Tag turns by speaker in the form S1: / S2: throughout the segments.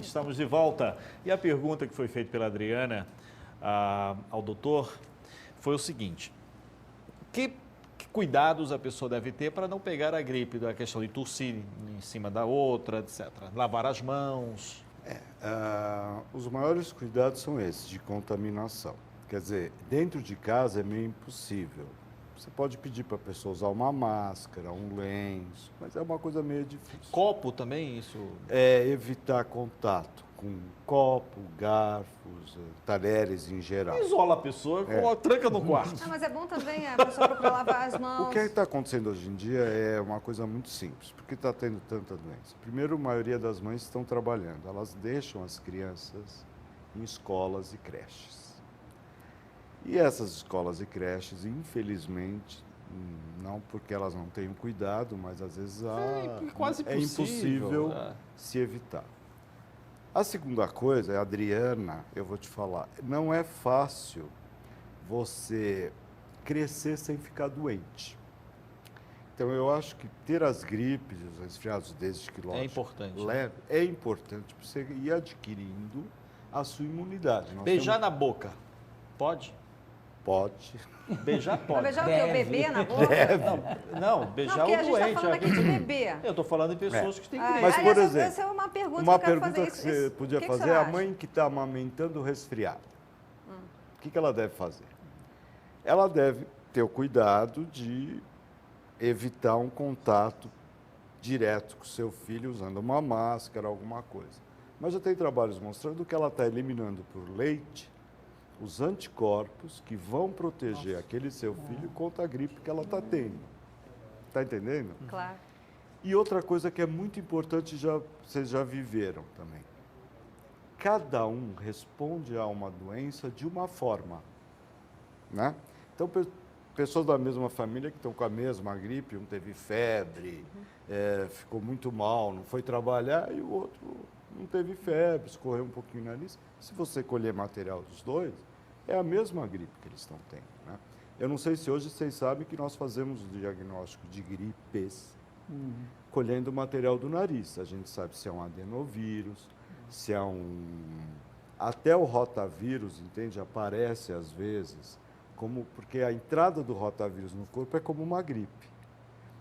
S1: Estamos de volta. E a pergunta que foi feita pela Adriana ao doutor foi o seguinte: que cuidados a pessoa deve ter para não pegar a gripe, da questão de tossir em cima da outra, etc. Lavar as mãos.
S2: Os maiores cuidados são esses, de contaminação. Quer dizer, dentro de casa é meio impossível. Você pode pedir para a pessoa usar uma máscara, um lenço, mas é uma coisa meio difícil.
S1: Copo também, isso?
S2: É evitar contato com copo, garfos, talheres em geral.
S1: Isola a pessoa, tranca no quarto.
S3: Mas é bom também a pessoa procurar lavar as mãos.
S2: O que está acontecendo hoje em dia é uma coisa muito simples. Por que está tendo tanta doença? Primeiro, a maioria das mães estão trabalhando. Elas deixam as crianças em escolas e creches. E essas escolas e creches, infelizmente, não porque elas não tenham cuidado, mas às vezes
S1: quase
S2: é impossível se evitar. A segunda coisa, Adriana, eu vou te falar, não é fácil você crescer sem ficar doente. Então, eu acho que ter as gripes, os resfriados desde que lógico,
S1: é importante.
S2: É importante para você ir adquirindo a sua imunidade.
S1: Beijar na boca, pode?
S2: Pode.
S1: Beijar pode.
S3: Beijar o quê? O bebê na boca?
S1: Não, beijar
S3: não,
S1: o doente.
S3: A gente está falando aqui de bebê.
S1: Eu estou falando de pessoas que têm gripe.
S2: Mas, por exemplo,
S3: essa é uma pergunta
S2: uma
S3: que eu quero
S2: pergunta
S3: fazer.
S2: que você podia fazer é a mãe que está amamentando o resfriado. O que ela deve fazer? Ela deve ter o cuidado de evitar um contato direto com o seu filho usando uma máscara, alguma coisa. Mas já tem trabalhos mostrando que ela está eliminando por leite os anticorpos que vão proteger aquele seu filho contra a gripe que ela está tendo. Está entendendo?
S3: Claro.
S2: E outra coisa que é muito importante, vocês já viveram também. Cada um responde a uma doença de uma forma, né? Então, pessoas da mesma família que estão com a mesma gripe, um teve febre, ficou muito mal, não foi trabalhar, e o outro não teve febre, escorreu um pouquinho o nariz. Se você colher material dos dois, é a mesma gripe que eles estão tendo, né? Eu não sei se hoje vocês sabem que nós fazemos o diagnóstico de gripes colhendo o material do nariz. A gente sabe se é um adenovírus, se é até o rotavírus, entende? Aparece às vezes, porque a entrada do rotavírus no corpo é como uma gripe.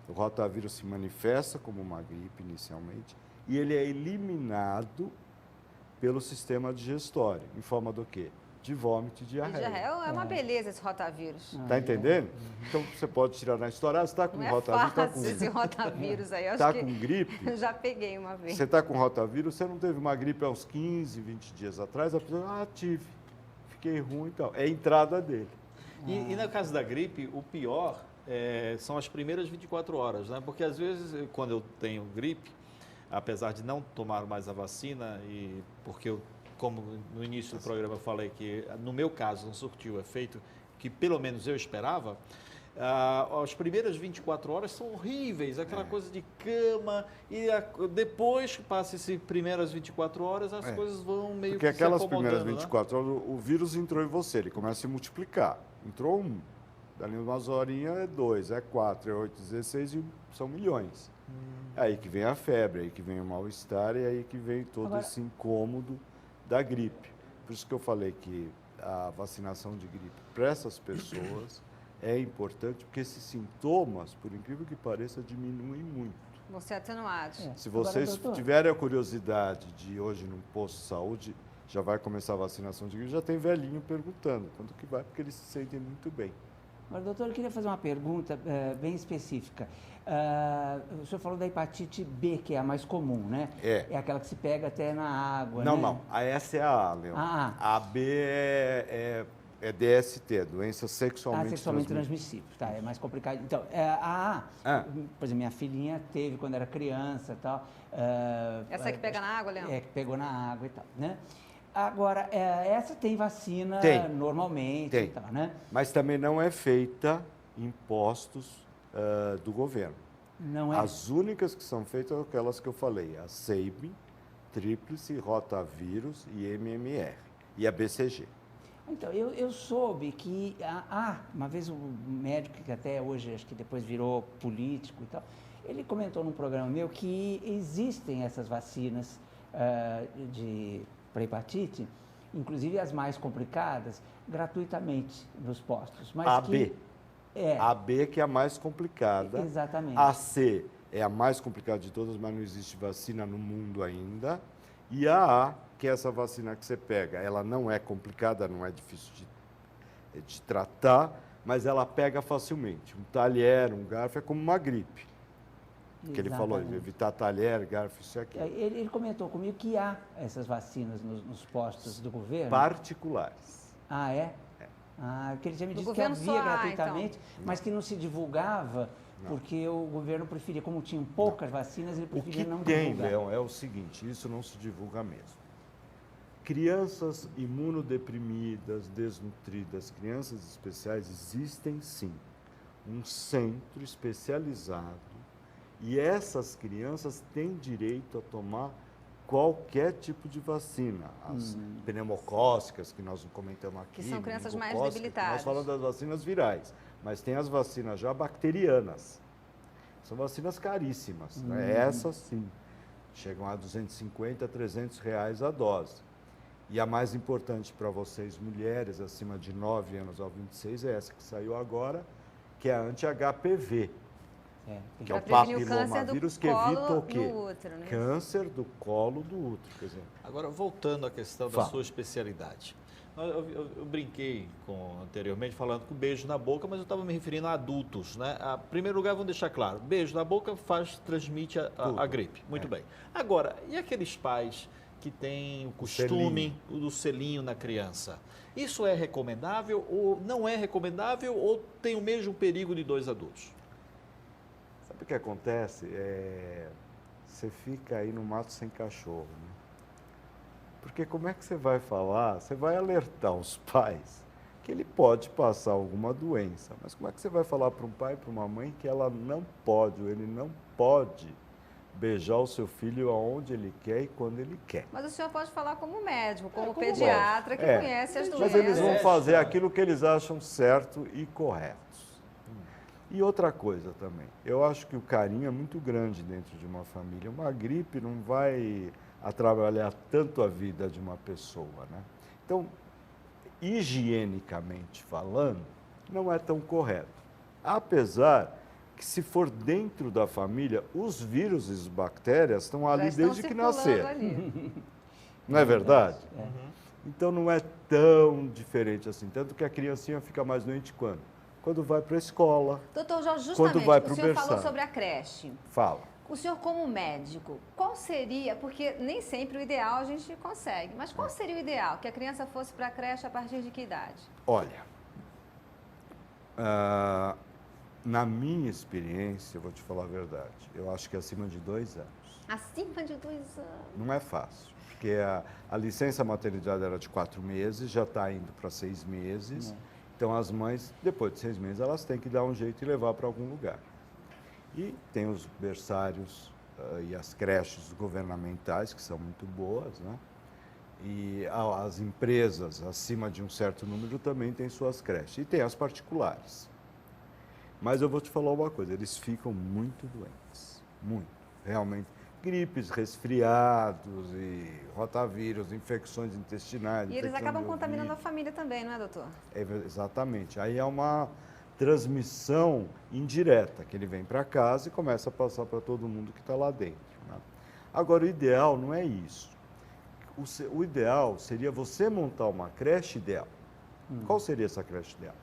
S2: O rotavírus se manifesta como uma gripe inicialmente e ele é eliminado pelo sistema digestório, em forma do quê? De vômito e diarreia.
S3: É uma beleza esse rotavírus.
S2: Está entendendo? Então, você pode tirar na história, você está com rotavírus,
S3: está com esse rotavírus aí.
S2: Está com gripe?
S3: Eu já peguei uma vez.
S2: Você está com rotavírus, você não teve uma gripe há uns 15, 20 dias atrás, a pessoa, tive, fiquei ruim e tal. É a entrada dele.
S1: E no caso da gripe, o pior são as primeiras 24 horas, né? Porque às vezes, quando eu tenho gripe, apesar de não tomar mais a vacina, e porque eu, como no início do programa eu falei que, no meu caso, não surtiu o efeito que pelo menos eu esperava, as primeiras 24 horas são horríveis, aquela coisa de cama, e depois que passa essas primeiras 24 horas, as coisas vão meio
S2: porque
S1: que se
S2: aquelas
S1: acomodando,
S2: primeiras 24 horas, o vírus entrou em você, ele começa a se multiplicar. Entrou um, dali umas horinhas é 2, é 4, é 8, 16 e são milhões. Aí que vem a febre, aí que vem o mal-estar e aí que vem todo esse incômodo da gripe. Por isso que eu falei que a vacinação de gripe para essas pessoas é importante, porque esses sintomas, por incrível que pareça, diminuem muito.
S3: Vão ser atenuados.
S2: Se vocês tiverem a curiosidade de hoje no posto de saúde, já vai começar a vacinação de gripe, já tem velhinho perguntando quando que vai, porque eles se sentem muito bem.
S4: Mas, doutor, eu queria fazer uma pergunta bem específica. O senhor falou da hepatite B, que é a mais comum, né? É aquela que se pega até na água,
S2: Não,
S4: né?
S2: não. Essa é a A, Leon. A B é DST, doença sexualmente
S4: transmissível. Tá, é mais complicado. Então, por exemplo, minha filhinha teve quando era criança e tal.
S3: Essa que pega na água, Leão?
S4: Que pegou na água e tal, né? Agora, essa tem vacina normalmente e tal, né?
S2: Mas também não é feita em postos do governo.
S4: Não é?
S2: As únicas que são feitas são aquelas que eu falei, a Sabin, Tríplice, Rotavírus e MMR, e a BCG.
S4: Então, eu soube que, uma vez um médico que até hoje, acho que depois virou político e tal, ele comentou num programa meu que existem essas vacinas para hepatite, inclusive as mais complicadas, gratuitamente nos postos. Mas
S2: A, B.
S4: É.
S2: A B que é a mais complicada.
S4: Exatamente.
S2: A C é a mais complicada de todas, mas não existe vacina no mundo ainda. E a A, que é essa vacina que você pega, ela não é complicada, não é difícil de tratar, mas ela pega facilmente. Um talher, um garfo é como uma gripe. Que ele falou, evitar talher, garfo, isso e aquilo.
S4: Ele comentou comigo que há essas vacinas nos postos do governo.
S2: Particulares.
S4: Ah, é? Que ele já me
S3: Do
S4: disse que
S3: governo
S4: havia
S3: só há,
S4: gratuitamente,
S3: então.
S4: mas que não se divulgava, porque o governo preferia, como tinham poucas vacinas, ele preferia não divulgar.
S2: O que tem, Leão, é o seguinte, isso não se divulga mesmo. Crianças imunodeprimidas, desnutridas, crianças especiais, existem sim. Um centro especializado. E essas crianças têm direito a tomar qualquer tipo de vacina. As pneumocócicas, que nós comentamos aqui.
S3: Que são crianças mais
S2: meningocócicas,
S3: debilitadas.
S2: Nós falamos das vacinas virais, mas tem as vacinas já bacterianas. São vacinas caríssimas. Né? Essas, sim, chegam a R$250, R$300 a dose. E a mais importante para vocês, mulheres, acima de 9 anos ao 26, é essa que saiu agora, que é a anti-HPV. Que é o papilomavírus que evita o quê?
S3: Útero, né?
S2: Câncer do colo do útero. Quer dizer.
S1: Agora, voltando à questão da sua especialidade. Eu brinquei anteriormente falando com beijo na boca, mas eu estava me referindo a adultos, né? Em primeiro lugar, vamos deixar claro, beijo na boca transmite a gripe. Muito bem. Agora, e aqueles pais que têm o costume do selinho na criança? Isso é recomendável ou não é recomendável ou tem o mesmo perigo de 2 adultos?
S2: Sabe o que acontece? Você fica aí no mato sem cachorro, né? Porque como é que você vai falar? Você vai alertar os pais que ele pode passar alguma doença. Mas como é que você vai falar para um pai e para uma mãe que ela não pode, ou ele não pode beijar o seu filho aonde ele quer e quando ele quer?
S3: Mas o senhor pode falar como médico, como pediatra que conhece as doenças.
S2: Mas eles vão fazer aquilo que eles acham certo e correto. E outra coisa também, eu acho que o carinho é muito grande dentro de uma família. Uma gripe não vai atrapalhar tanto a vida de uma pessoa, né? Então, higienicamente falando, não é tão correto. Apesar que, se for dentro da família, os vírus e as bactérias estão ali desde que nasceram. Não é verdade? Então, não é tão diferente assim. Tanto que a criancinha fica mais doente quando vai para a escola.
S3: Doutor Jorge, justamente,
S2: quando vai para
S3: o senhor falou sobre a creche.
S2: Fala.
S3: O senhor, como médico, qual seria, porque nem sempre o ideal a gente consegue, mas qual seria o ideal? Que a criança fosse para a creche a partir de que idade?
S2: Olha, na minha experiência, eu vou te falar a verdade, eu acho que acima de 2 anos.
S3: Acima de 2 anos?
S2: Não é fácil, porque a licença maternidade era de 4 meses, já está indo para 6 meses. Então, as mães, depois de 6 meses, elas têm que dar um jeito e levar para algum lugar. E tem os berçários e as creches governamentais, que são muito boas, né? E as empresas, acima de um certo número, também têm suas creches. E tem as particulares. Mas eu vou te falar uma coisa, eles ficam muito doentes, muito, realmente. Gripes, resfriados e rotavírus, infecções intestinais.
S3: E eles acabam contaminando a família também, não é, doutor?
S2: Exatamente. Aí é uma transmissão indireta, que ele vem para casa e começa a passar para todo mundo que está lá dentro. Né? Agora, o ideal não é isso. O ideal seria você montar uma creche ideal. Qual seria essa creche ideal?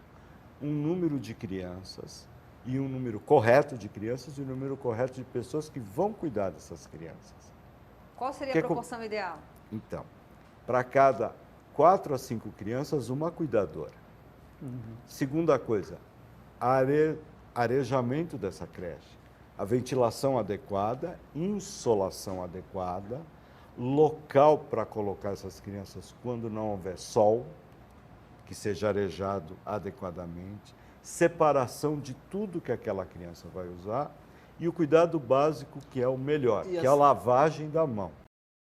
S2: Um número de crianças, e um número correto de crianças e um número correto de pessoas que vão cuidar dessas crianças.
S3: Qual seria a proporção ideal?
S2: Então, para cada 4 a 5 crianças, uma cuidadora. Segunda coisa, arejamento dessa creche. A ventilação adequada, insolação adequada, local para colocar essas crianças quando não houver sol, que seja arejado adequadamente, separação de tudo que aquela criança vai usar e o cuidado básico, que é o melhor, que é a lavagem da mão.